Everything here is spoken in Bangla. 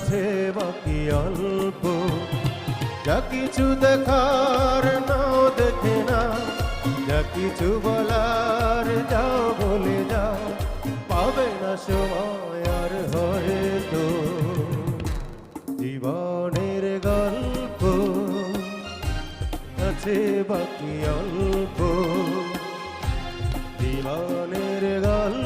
আছে বাকি অল্প, যা কিছু দেখার নাও দেখে না, যা কিছু বলার যাও বলে যাও, পাবে না সময় আর হয়তো। জীবনের গল্প আছে বাকি অল্প, জীবনের গল্প